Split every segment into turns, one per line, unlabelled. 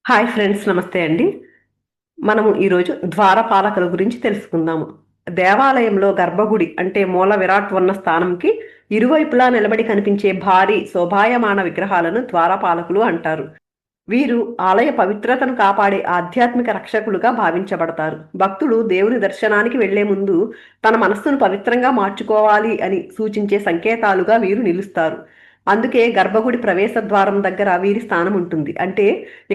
Hi friends, నమస్తే అండి. మనము ఈరోజు ద్వారపాలకుల గురించి తెలుసుకుందాము. దేవాలయంలో గర్భగుడి అంటే మూల విరాట్ ఉన్న స్థానంకి ఇరువైపులా నిలబడి కనిపించే భారీ శోభాయమాన విగ్రహాలను ద్వారపాలకులు అంటారు. వీరు ఆలయ పవిత్రతను కాపాడే ఆధ్యాత్మిక రక్షకులుగా భావించబడతారు. భక్తుడు దేవుని దర్శనానికి వెళ్లే ముందు తన మనస్సును పవిత్రంగా మార్చుకోవాలి అని సూచించే సంకేతాలుగా వీరు నిలుస్తారు. అందుకే గర్భగుడి ప్రవేశ ద్వారం దగ్గర వీరి స్థానం ఉంటుంది. అంటే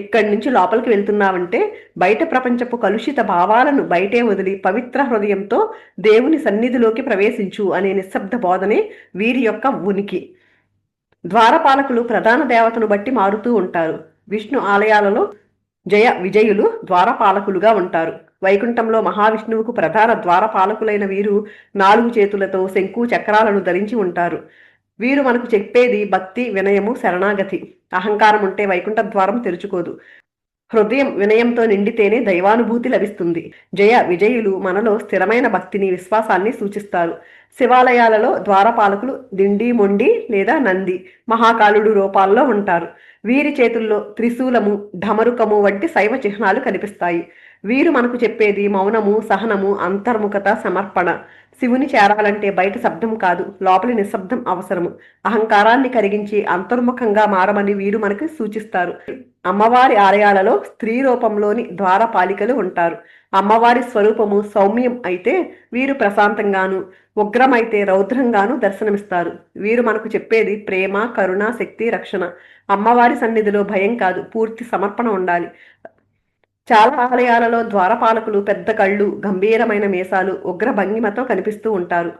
ఇక్కడి నుంచి లోపలికి వెళ్తున్నావంటే బయట ప్రపంచపు కలుషిత భావాలను బయటే వదిలి పవిత్ర హృదయంతో దేవుని సన్నిధిలోకి ప్రవేశించు అనే నిశ్శబ్ద బోధనే వీరి యొక్క ఉనికి. ద్వారపాలకులు ప్రధాన దేవతను బట్టి మారుతూ ఉంటారు. విష్ణు ఆలయాలలో జయ విజయులు ద్వారపాలకులుగా ఉంటారు. వైకుంఠంలో మహావిష్ణువుకు ప్రధాన ద్వారపాలకులైన వీరు 4 చేతులతో శంకు చక్రాలను ధరించి ఉంటారు. వీరు మనకు చెప్పేది భక్తి, వినయము, శరణాగతి. అహంకారం ఉంటే వైకుంఠ ద్వారం తెరుచుకోదు. హృదయం వినయంతో నిండితేనే దైవానుభూతి లభిస్తుంది. జయ విజయులు మనలో స్థిరమైన భక్తిని, విశ్వాసాన్ని సూచిస్తారు. శివాలయాలలో ద్వారపాలకులు దిండి, మొండి లేదా నంది, మహాకాలుడు రూపాల్లో ఉంటారు. వీరి చేతుల్లో త్రిశూలము, ఢమరుకము వంటి శైవ చిహ్నాలు కనిపిస్తాయి. వీరు మనకు చెప్పేది మౌనము, సహనము, అంతర్ముఖత, సమర్పణ. శివుని చేరాలంటే బయట శబ్దం కాదు, లోపలి నిశ్శబ్దం అవసరము. అహంకారాన్ని కరిగించి అంతర్ముఖంగా మారమని వీరు మనకు సూచిస్తారు. అమ్మవారి ఆలయాలలో స్త్రీ రూపంలోని ద్వారపాలికలు ఉంటారు. అమ్మవారి స్వరూపము సౌమ్యం అయితే వీరు ప్రశాంతంగాను, ఉగ్రమైతే రౌద్రంగాను దర్శనమిస్తారు. వీరు మనకు చెప్పేది ప్రేమ, కరుణ, శక్తి, రక్షణ. అమ్మవారి సన్నిధిలో భయం కాదు, పూర్తి సమర్పణ ఉండాలి. చాలా ఆలయాలలో ద్వారపాలకులు పెద్ద కళ్ళు, గంభీరమైన మీసాలు, ఉగ్ర భంగిమతో కనిపిస్తూ ఉంటారు.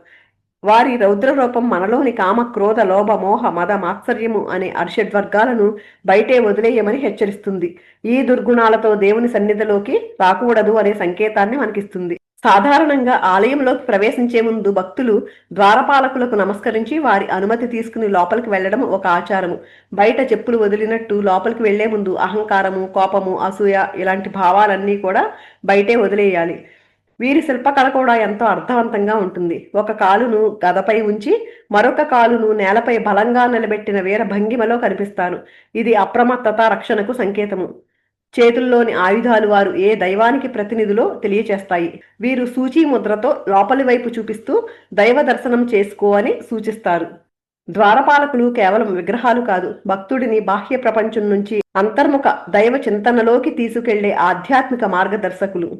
వారి రౌద్ర రూపం మనలోని కామ, క్రోధ, లోభ, మోహ, మద, మాత్సర్యము అనే అరిషడ్వర్గాలను బయటే వదిలేయమని హెచ్చరిస్తుంది. ఈ దుర్గుణాలతో దేవుని సన్నిధిలోకి రాకూడదు అనే సంకేతాన్ని మనకిస్తుంది. సాధారణంగా ఆలయంలోకి ప్రవేశించే ముందు భక్తులు ద్వారపాలకులకు నమస్కరించి వారి అనుమతి తీసుకుని లోపలికి వెళ్లడం ఒక ఆచారము. బయట చెప్పులు వదిలినట్టు లోపలికి వెళ్లే ముందు అహంకారము, కోపము, అసూయ ఇలాంటి భావాలన్నీ కూడా బయటే వదిలేయాలి. వీరి శిల్పకళ కూడా ఎంతో అర్థవంతంగా ఉంటుంది. ఒక కాలును గదపై ఉంచి మరొక కాలును నేలపై బలంగా నిలబెట్టిన వీర భంగిమలో కనిపిస్తారు. ఇది అప్రమత్తత, రక్షణకు సంకేతము. చేతుల్లోని ఆయుధాలు వారు ఏ దైవానికి ప్రతినిధులో తెలియచేస్తాయి. వీరు సూచీ ముద్రతో లోపలి వైపు చూపిస్తూ దైవ దర్శనం చేసుకో అని సూచిస్తారు. ద్వారపాలకులు కేవలం విగ్రహాలు కాదు, భక్తుడిని బాహ్య ప్రపంచం నుంచి అంతర్ముఖ దైవ చింతనలోకి తీసుకెళ్లే ఆధ్యాత్మిక మార్గదర్శకులు.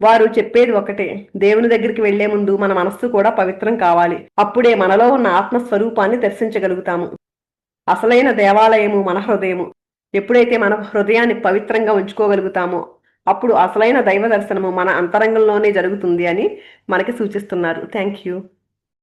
వారు చెప్పేది ఒకటే, దేవుని దగ్గరికి వెళ్లే ముందు మన మనస్సు కూడా పవిత్రం కావాలి. అప్పుడే మనలో ఉన్న ఆత్మస్వరూపాన్ని దర్శించగలుగుతాము. అసలైన దేవాలయము మన హృదయము. ఎప్పుడైతే మన హృదయాన్ని పవిత్రంగా ఉంచుకోగలుగుతామో అప్పుడు అసలైన దైవ దర్శనము మన అంతరంగంలోనే జరుగుతుంది అని మనకి సూచిస్తున్నారు. Thank you.